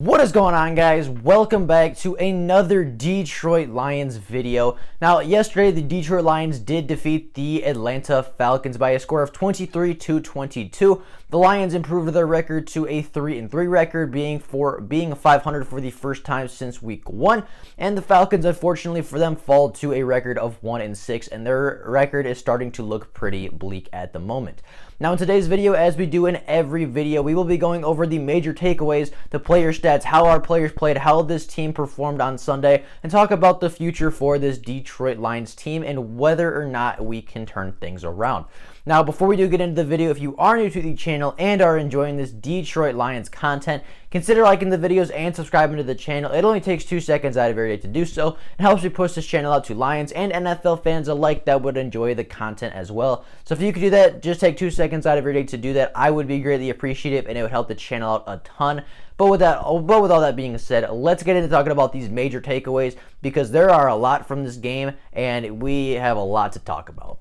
What is going on, guys? Welcome back to another Detroit Lions video. Now, yesterday the Detroit Lions did defeat the Atlanta Falcons by a score of 23-22. The Lions improved their record to a 3-3 record, being 500 for the first time since week 1, and the Falcons, unfortunately for them, fall to a record of 1-6, and their record is starting to look pretty bleak at the moment. Now, in today's video, as we do in every video, we will be going over the major takeaways, the player stats, how our players played, how this team performed on Sunday, and talk about the future for this Detroit Lions team and whether or not we can turn things around. Now, before we do get into the video, if you are new to the channel and are enjoying this Detroit Lions content, consider liking the videos and subscribing to the channel. It only takes 2 seconds out of your day to do so. It helps me push this channel out to Lions and NFL fans alike that would enjoy the content as well. So if you could do that, just take 2 seconds out of your day to do that. I would be greatly appreciative and it would help the channel out a ton. But with all that being said, let's get into talking about these major takeaways because there are a lot from this game and we have a lot to talk about.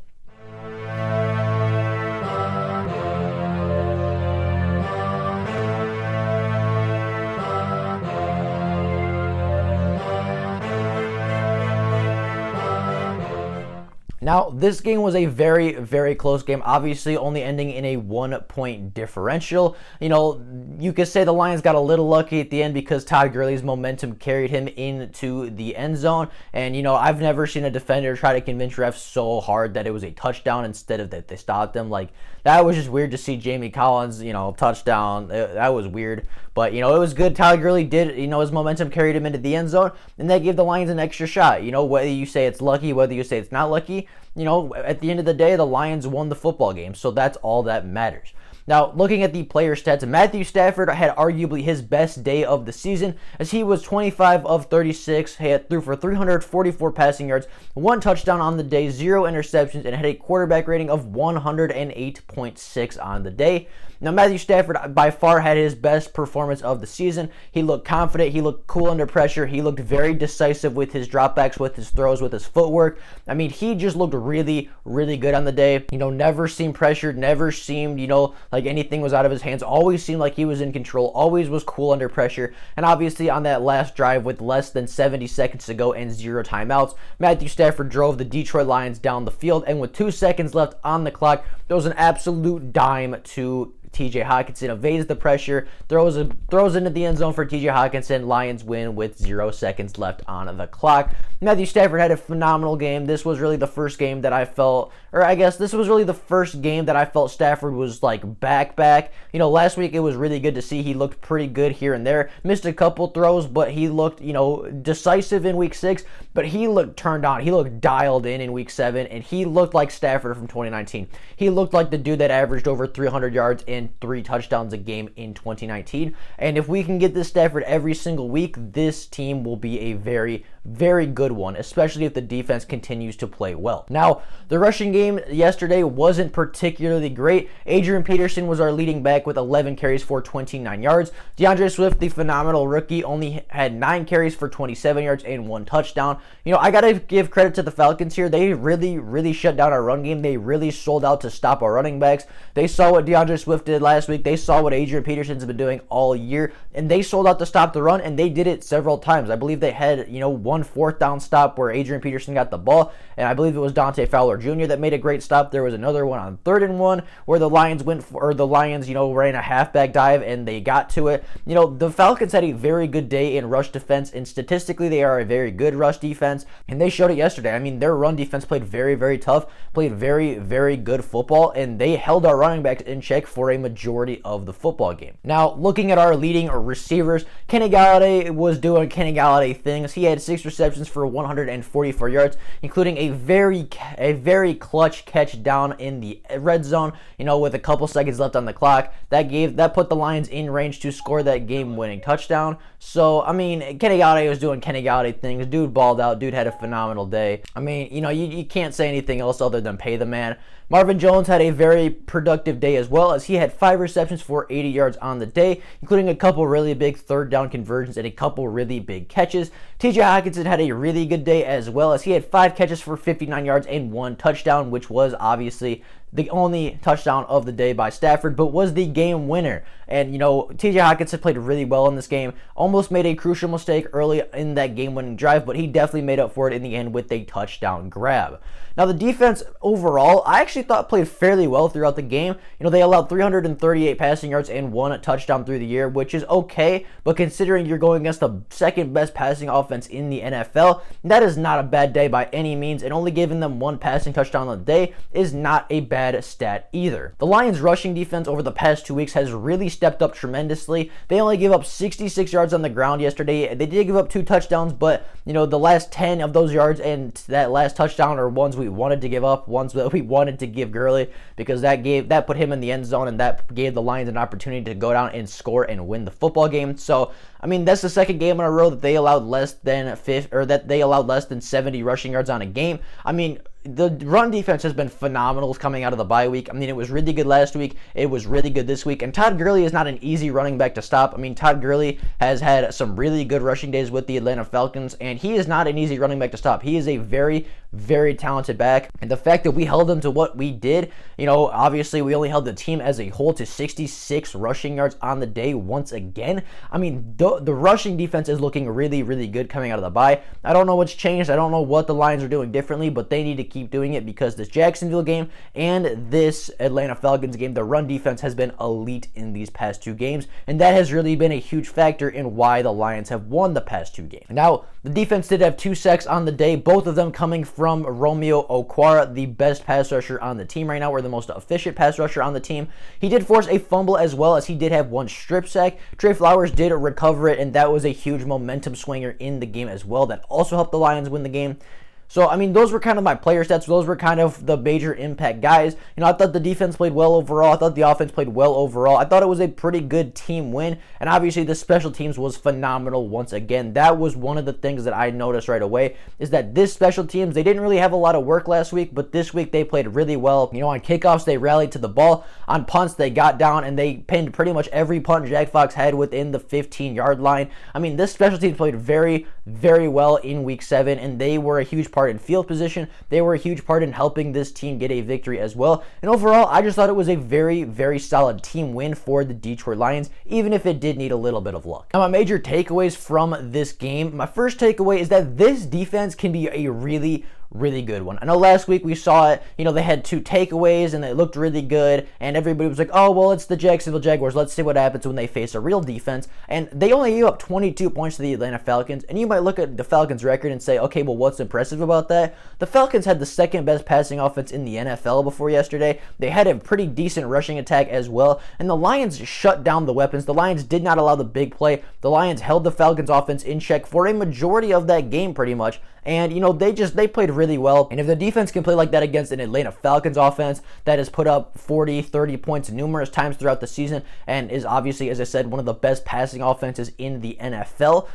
Now, this game was a very, very close game, obviously only ending in a 1-point differential. You know, you could say the Lions got a little lucky at the end because Todd Gurley's momentum carried him into the end zone. And, you know, I've never seen a defender try to convince refs so hard that it was a touchdown instead of that they stopped them. Like, that was just weird to see Jamie Collins, you know, touchdown. That was weird. But, you know, it was good. Todd Gurley did, you know, his momentum carried him into the end zone, and that gave the Lions an extra shot. You know, whether you say it's lucky, whether you say it's not lucky, you know, at the end of the day, the Lions won the football game, so that's all that matters. Now, looking at the player stats, Matthew Stafford had arguably his best day of the season as he was 25 of 36, threw for 344 passing yards, 1 touchdown on the day, 0 interceptions, and had a quarterback rating of 108.6 on the day. Now, Matthew Stafford by far had his best performance of the season. He looked confident. He looked cool under pressure. He looked very decisive with his dropbacks, with his throws, with his footwork. I mean, he just looked really, really good on the day. You know, never seemed pressured, never seemed, you know, like anything was out of his hands. Always seemed like he was in control, always was cool under pressure. And obviously on that last drive with less than 70 seconds to go and 0 timeouts, Matthew Stafford drove the Detroit Lions down the field. And with 2 seconds left on the clock, there was an absolute dime to TJ Hockenson, evades the pressure, throws into the end zone for TJ Hockenson. Lions win with 0 seconds left on the clock. Matthew Stafford had a phenomenal game. This was really the first game that I felt, or I guess this was really the first game that I felt Stafford was like back. You know, last week it was really good to see. He looked pretty good here and there. Missed a couple throws, but he looked, you know, decisive in week 6, but he looked turned on. He looked dialed in week 7, and he looked like Stafford from 2019. He looked like the dude that averaged over 300 yards and 3 touchdowns a game in 2019. And if we can get this Stafford every single week, this team will be a very, very good one, especially if the defense continues to play well. Now, the rushing game yesterday wasn't particularly great. Adrian Peterson was our leading back with 11 carries for 29 yards. DeAndre Swift, the phenomenal rookie, only had 9 carries for 27 yards and 1 touchdown. You know, I got to give credit to the Falcons here. They really, really shut down our run game. They really sold out to stop our running backs. They saw what DeAndre Swift did last week. They saw what Adrian Peterson's been doing all year, and they sold out to stop the run, and they did it several times. I believe they had, you know, 1 4th down stop where Adrian Peterson got the ball, and I believe it was Dante Fowler Jr. that made a great stop. There was another one on 3rd and 1 where the Lions you know, ran a halfback dive and they got to it. You know, the Falcons had a very good day in rush defense, and statistically they are a very good rush defense, and they showed it yesterday. I mean, their run defense played very, very tough, played very, very good football, and they held our running backs in check for a majority of the football game. Now, looking at our leading receivers, Kenny Gallaudet was doing Kenny Gallaudet things. He had 6 receptions for 144 yards, including a very clutch catch down in the red zone, you know, with a couple seconds left on the clock. That put the Lions in range to score that game-winning touchdown. So, I mean, Kenny Gallaudet was doing Kenny Gallaudet things. Dude balled out. Dude had a phenomenal day. I mean, you know, you can't say anything else other than pay the man. Marvin Jones had a very productive day as well, as he had 5 receptions for 80 yards on the day, including a couple really big 3rd down conversions and a couple really big catches. TJ Hockenson had a really good day as well, as he had 5 catches for 59 yards and 1 touchdown, which was obviously the only touchdown of the day by Stafford, but was the game winner. And, TJ Hockenson played really well in this game, almost made a crucial mistake early in that game-winning drive, but he definitely made up for it in the end with a touchdown grab. Now, the defense overall, I actually thought played fairly well throughout the game. They allowed 338 passing yards and 1 touchdown through the year, which is okay, but considering you're going against the second best passing offense in the NFL, that is not a bad day by any means, and only giving them 1 passing touchdown on the day is not a bad stat either. The Lions' rushing defense over the past 2 weeks has really stepped up tremendously. They only gave up 66 yards on the ground yesterday. They did give up 2 touchdowns, but the last 10 of those yards and that last touchdown are ones we wanted to give up, ones that we wanted to give Gurley, because that put him in the end zone, and that gave the Lions an opportunity to go down and score and win the football game. So, that's the second game in a row that they allowed less than 70 rushing yards on a game. The run defense has been phenomenal coming out of the bye week. It was really good last week. It was really good this week. And Todd Gurley is not an easy running back to stop. Todd Gurley has had some really good rushing days with the Atlanta Falcons, and he is not an easy running back to stop. He is a very, very talented back. And the fact that we held him to what we did, obviously we only held the team as a whole to 66 rushing yards on the day once again. The rushing defense is looking really, really good coming out of the bye. I don't know what's changed. I don't know what the Lions are doing differently, but they need to keep doing it, because this Jacksonville game and this Atlanta Falcons game, the run defense has been elite in these past 2 games, and that has really been a huge factor in why the Lions have won the past 2 games. Now, the defense did have 2 sacks on the day, both of them coming from Romeo Okwara, the best pass rusher on the team right now, or the most efficient pass rusher on the team. He did force a fumble as well, as he did have 1 strip sack. Trey Flowers did recover it, and that was a huge momentum swinger in the game as well. That also helped the Lions win the game. So, those were kind of my player stats. Those were kind of the major impact guys. I thought the defense played well overall. I thought the offense played well overall. I thought it was a pretty good team win. And obviously, the special teams was phenomenal once again. That was one of the things that I noticed right away, is that this special teams, they didn't really have a lot of work last week, but this week they played really well. On kickoffs, they rallied to the ball. On punts, they got down and they pinned pretty much every punt Jack Fox had within the 15-yard line. This special teams played very, very well in week 7, and they were a huge part in field position. They were a huge part in helping this team get a victory as well. And overall, I just thought it was a very, very solid team win for the Detroit Lions, even if it did need a little bit of luck. Now, my major takeaways from this game, my first takeaway is that this defense can be a really, really good one. I know last week we saw it, they had 2 takeaways and they looked really good, and everybody was like, oh, well, it's the Jacksonville Jaguars. Let's see what happens when they face a real defense. And they only gave up 22 points to the Atlanta Falcons, and you might look at the Falcons record and say, okay, well, what's impressive about that? The Falcons had the second best passing offense in the NFL before yesterday. They had a pretty decent rushing attack as well, and the Lions shut down the weapons. The Lions did not allow the big play. The Lions held the Falcons offense in check for a majority of that game pretty much. And, they played really well. And if the defense can play like that against an Atlanta Falcons offense that has put up 40, 30 points numerous times throughout the season and is obviously, as I said, one of the best passing offenses in the NFL,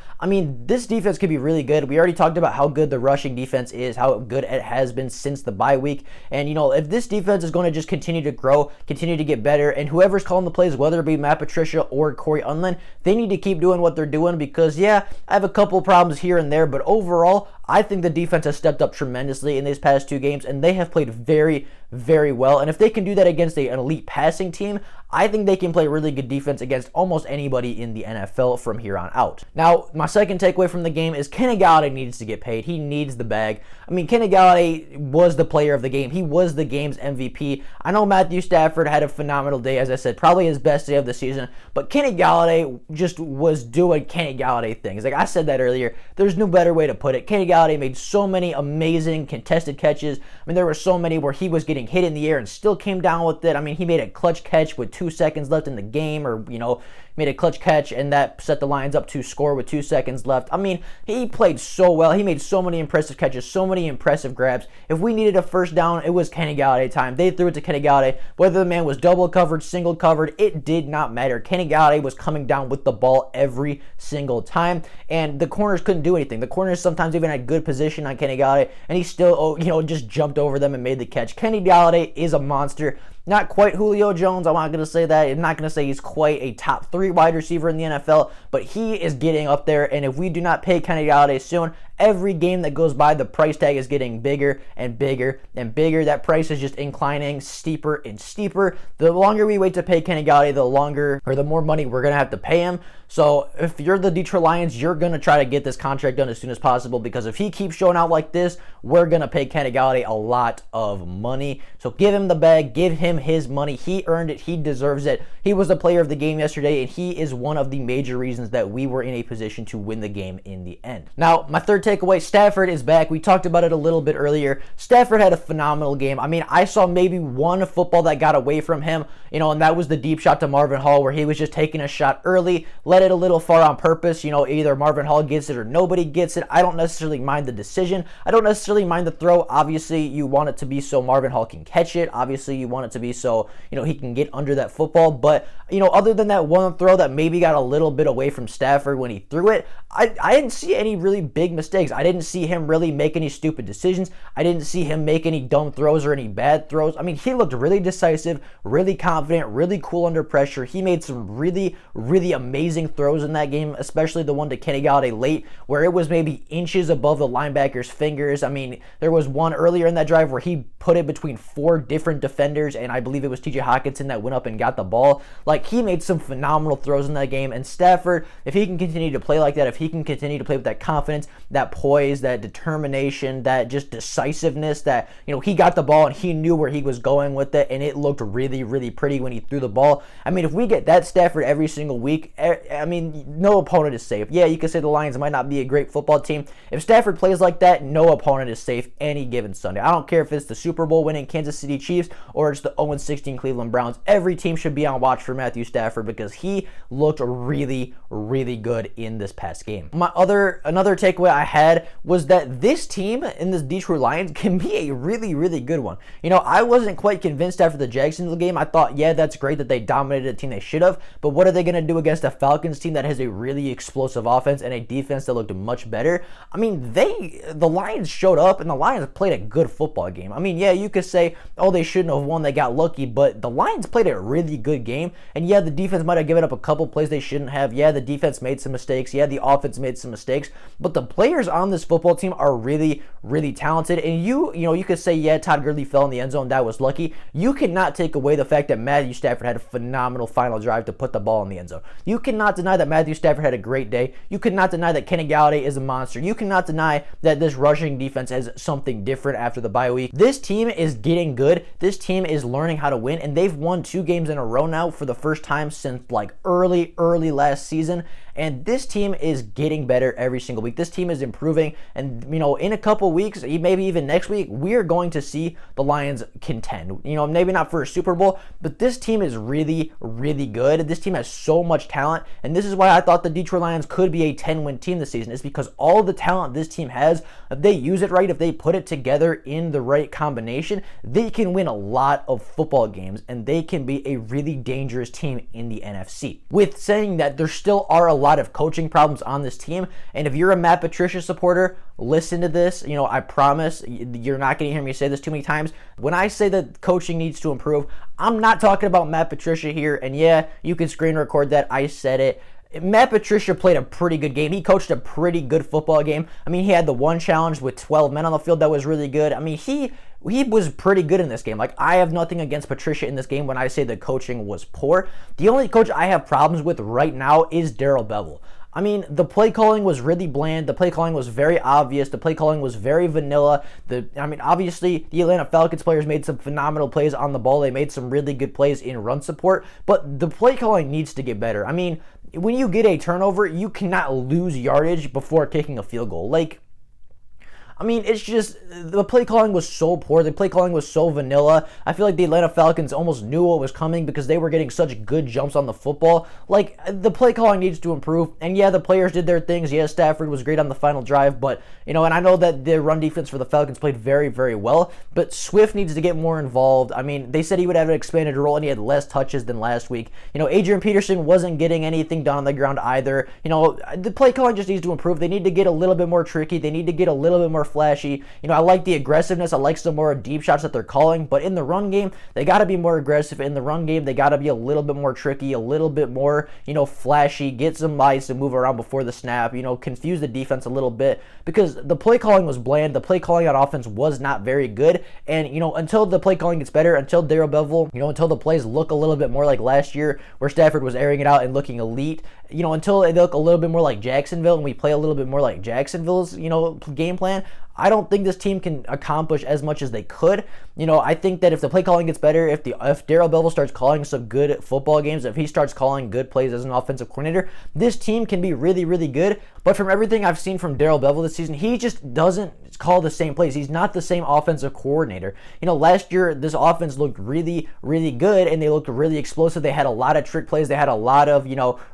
this defense could be really good. We already talked about how good the rushing defense is, how good it has been since the bye week. And, if this defense is going to just continue to grow, continue to get better, and whoever's calling the plays, whether it be Matt Patricia or Corey Unlin, they need to keep doing what they're doing, because, yeah, I have a couple problems here and there, but overall, I think the defense has stepped up tremendously in these past 2 games, and they have played very, very well. And if they can do that against an elite passing team, I think they can play really good defense against almost anybody in the NFL from here on out. Now, my second takeaway from the game is Kenny Gallaudet needs to get paid. He needs the bag. Kenny Gallaudet was the player of the game. He was the game's MVP. I know Matthew Stafford had a phenomenal day, as I said, probably his best day of the season, but Kenny Gallaudet just was doing Kenny Gallaudet things. Like I said that earlier, there's no better way to put it. Kenny Gallaudet made so many amazing contested catches. There were so many where he was getting hit in the air and still came down with it. He made a clutch catch with 2 seconds left in the game, or, made a clutch catch, and that set the Lions up to score with 2 seconds left. He played so well. He made so many impressive catches, so many impressive grabs. If we needed a first down, it was Kenny Gallaudet time. They threw it to Kenny Gallaudet. Whether the man was double covered, single covered, it did not matter. Kenny Gallaudet was coming down with the ball every single time, and the corners couldn't do anything. The corners sometimes even had good position on Kenny Gallaudet, and he still, just jumped over them and made the catch. Kenny Gallaudet is a monster. Not quite Julio Jones, I'm not going to say that. I'm not going to say he's quite a top 3 wide receiver in the NFL, but he is getting up there, and if we do not pay Kenny Gallaudet soon, every game that goes by, the price tag is getting bigger and bigger and bigger. That price is just inclining steeper and steeper. The longer we wait to pay Kenny Gallaudet, the more money we're going to have to pay him. So if you're the Detroit Lions, you're going to try to get this contract done as soon as possible, because if he keeps showing out like this, we're going to pay Kenny Gallaudet a lot of money. So give him the bag, give him his money. He earned it. He deserves it. He was the player of the game yesterday, and he is one of the major reasons that we were in a position to win the game in the end. Now, my third takeaway, Stafford is back. We talked about it a little bit earlier. Stafford had a phenomenal game. I mean, I saw maybe one football that got away from him, and that was the deep shot to Marvin Hall, where he was just taking a shot early, let it a little far on purpose. Either Marvin Hall gets it or nobody gets it. I don't necessarily mind the decision. I don't necessarily mind the throw. Obviously, you want it to be so Marvin Hall can catch it. Obviously, you want it to be so, he can get under that football. But, other than that one throw that maybe got a little bit away from Stafford when he threw it, I didn't see any really big mistakes. I didn't see him really make any stupid decisions. I didn't see him make any dumb throws or any bad throws. I mean, he looked really decisive, really confident, really cool under pressure. He made some really, really amazing throws in that game, especially the one to Kenny Gallaudet late, where it was maybe inches above the linebacker's fingers. I mean, there was one earlier in that drive where he put it between 4 different defenders, and I believe it was TJ Hockenson that went up and got the ball. Like, he made some phenomenal throws in that game, and Stafford, if he can continue to play like that, if he can continue to play with that confidence, that poise, that determination, that just decisiveness, that, he got the ball and he knew where he was going with it, and it looked really, really pretty when he threw the ball. I mean, if we get that Stafford every single week, I mean, no opponent is safe. Yeah, you could say the Lions might not be a great football team. If Stafford plays like that, no opponent is safe any given Sunday. I don't care if it's the Super Bowl winning Kansas City Chiefs or it's the 0-16 Cleveland Browns. Every team should be on watch for Matthew Stafford, because he looked really, really good in this past game. Another takeaway I had was that this team in this Detroit Lions can be a really, really good one. I wasn't quite convinced after the Jacksonville game. I thought, yeah, that's great that they dominated a team they should have, but what are they going to do against a Falcons team that has a really explosive offense and a defense that looked much better? I mean, the Lions showed up, and the Lions played a good football game. I mean, yeah, you could say, oh, they shouldn't have won, they got lucky, but the Lions played a really good game, and yeah, the defense might have given up a couple plays they shouldn't have. Yeah, the defense made some mistakes. Yeah, the offense made some mistakes, but the players on this football team are really, really talented, and you could say, yeah, Todd Gurley fell in the end zone, that was lucky. You cannot take away the fact that Matthew Stafford had a phenomenal final drive to put the ball in the end zone. You cannot deny that Matthew Stafford had a great day. You cannot deny that Kenny Gallaudet is a monster. You cannot deny that this rushing defense has something different after the bye week. This team is getting good. This team is learning how to win, and they've won 2 games in a row now for the first time since like early last season. And this team is getting better every single week. This team is improving, and in a couple weeks, maybe even next week, we're going to see the Lions contend. Maybe not for a Super Bowl, but this team is really, really good. This team has so much talent, and this is why I thought the Detroit Lions could be a 10-win team this season. Is because all the talent this team has, if they use it right, if they put it together in the right combination, they can win a lot of football games, and they can be a really dangerous team in the NFC. With saying that, there still are a lot of coaching problems on this team, and if you're a Matt Patricia supporter, listen to this. I promise you're not going to hear me say this too many times. When I say that coaching needs to improve, I'm not talking about Matt Patricia here, and yeah, you can screen record that I said it. Matt Patricia played a pretty good game. He coached a pretty good football game. I mean, he had the one challenge with 12 men on the field that was really good. I mean, he was pretty good in this game. Like, I have nothing against Patricia in this game when I say the coaching was poor. The only coach I have problems with right now is Darrell Bevell. I mean, the play calling was really bland. The play calling was very obvious. The play calling was very vanilla. Obviously, the Atlanta Falcons players made some phenomenal plays on the ball. They made some really good plays in run support, but the play calling needs to get better. I mean, when you get a turnover, you cannot lose yardage before kicking a field goal. It's just, the play calling was so poor. The play calling was so vanilla. I feel like the Atlanta Falcons almost knew what was coming because they were getting such good jumps on the football. The play calling needs to improve. And yeah, the players did their things. Yeah, Stafford was great on the final drive, but, and I know that the run defense for the Falcons played very, very well, but Swift needs to get more involved. I mean, they said he would have an expanded role and he had less touches than last week. Adrian Peterson wasn't getting anything done on the ground either. The play calling just needs to improve. They need to get a little bit more tricky. They need to get a little bit more flashy. I like the aggressiveness. I like some more deep shots that they're calling, but in the run game, they got to be more aggressive. In the run game, they got to be a little bit more tricky, a little bit more, flashy, get some guys to move around before the snap, confuse the defense a little bit, because the play calling was bland. The play calling on offense was not very good, and, until the play calling gets better, until Darrell Bevell, until the plays look a little bit more like last year where Stafford was airing it out and looking elite, until they look a little bit more like Jacksonville and we play a little bit more like Jacksonville's, game plan, I don't think this team can accomplish as much as they could. I think that if the play calling gets better, if Darrell Bevell starts calling some good football games, if he starts calling good plays as an offensive coordinator, this team can be really, really good. But from everything I've seen from Darrell Bevell this season, he just doesn't call the same plays. He's not the same offensive coordinator. Last year, this offense looked really, really good, and they looked really explosive. They had a lot of trick plays. They had a lot of,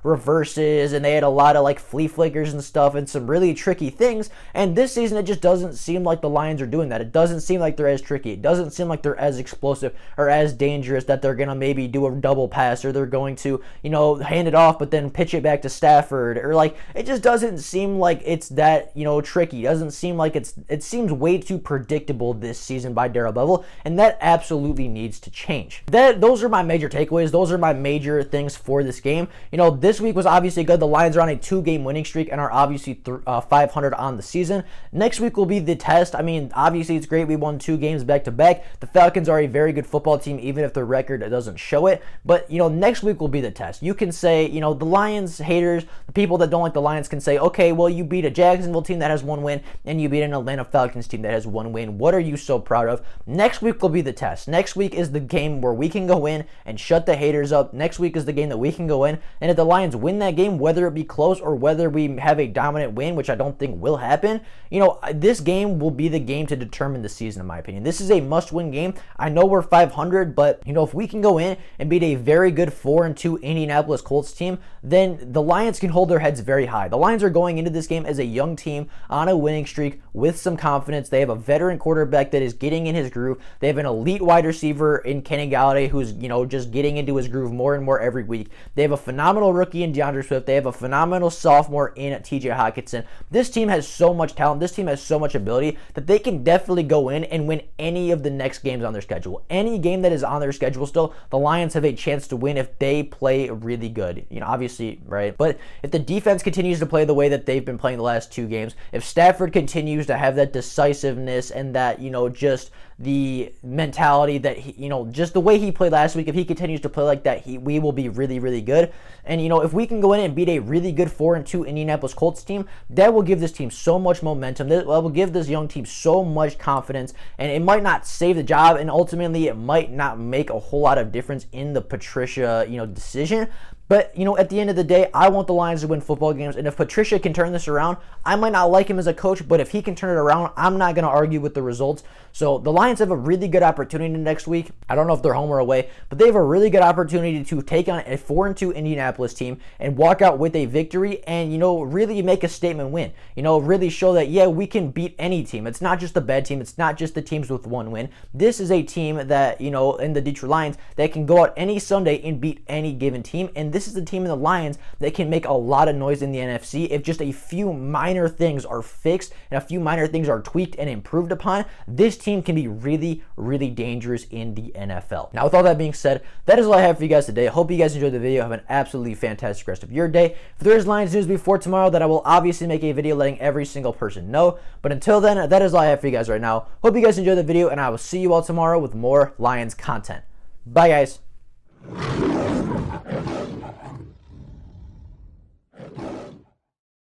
reverses, and they had a lot of, flea flickers and stuff, and some really tricky things. And this season, it just doesn't seem like the Lions are doing that. It doesn't seem like they're as tricky. It doesn't seem like they're as explosive or as dangerous, that they're going to maybe do a double pass, or they're going to, hand it off but then pitch it back to Stafford, or it just doesn't seem like it's that, tricky. It doesn't seem like it seems way too predictable this season by Darrell Bevell, and that absolutely needs to change. Those are my major takeaways. Those are my major things for this game. This week was obviously good. The Lions are on a 2-game winning streak and are obviously 500 on the season. Next week will be the test. I mean, obviously it's great we won 2 games back to back. The Falcons are a very good football team, even if their record doesn't show it. But, next week will be the test. You can say, the Lions haters, the people that don't like the Lions can say, okay, well, you beat a Jacksonville team that has 1 win, and you beat an Atlanta Falcons team that has 1 win. What are you so proud of? Next week will be the test. Next week is the game where we can go in and shut the haters up. Next week is the game that we can go in, and if the Lions win that game, whether it be close or whether we have a dominant win, which I don't think will happen, this game will be the game to determine the season, in my opinion. This is a must-win game. I know we're 500, but, if we can go in and beat a very good 4-2 Indianapolis Colts team, then the Lions can hold their heads very high. The Lions are going into this game as a young team on a winning streak with some confidence. They have a veteran quarterback that is getting in his groove. They have an elite wide receiver in Gallaudet who's, just getting into his groove more and more every week. They have a phenomenal rookie in DeAndre Swift. They have a phenomenal sophomore in TJ Hockenson. This team has so much talent. This team has so much ability that they can definitely go in and win any of the next games on their schedule. Any game that is on their schedule still, the Lions have a chance to win if they play really good. Obviously, right? But if the defense continues to play the way that they've been playing the last 2 games, if Stafford continues to have that decisiveness and that, just the mentality that he, just the way he played last week, if he continues to play like that, we will be really, really good. And, if we can go in and beat a really good 4-2 Indianapolis Colts team, that will give this team so much momentum. That will give this young team so much confidence, and it might not save the job, and ultimately it might not make a whole lot of difference in the Patricia, decision. But, at the end of the day, I want the Lions to win football games. And if Patricia can turn this around, I might not like him as a coach, but if he can turn it around, I'm not going to argue with the results. So the Lions have a really good opportunity next week. I don't know if they're home or away, but they have a really good opportunity to take on a 4-2 Indianapolis team and walk out with a victory and, really make a statement win. Really show that, yeah, we can beat any team. It's not just a bad team. It's not just the teams with 1 win. This is a team that, in the Detroit Lions, that can go out any Sunday and beat any given team. And this is the team in the Lions that can make a lot of noise in the NFC if just a few minor things are fixed and a few minor things are tweaked and improved upon. This team can be really, really dangerous in the NFL. Now, with all that being said, that is all I have for you guys today. I hope you guys enjoyed the video. Have an absolutely fantastic rest of your day. If there is Lions news before tomorrow, that I will obviously make a video letting every single person know. But until then, that is all I have for you guys right now. Hope you guys enjoyed the video, and I will see you all tomorrow with more Lions content. Bye, guys.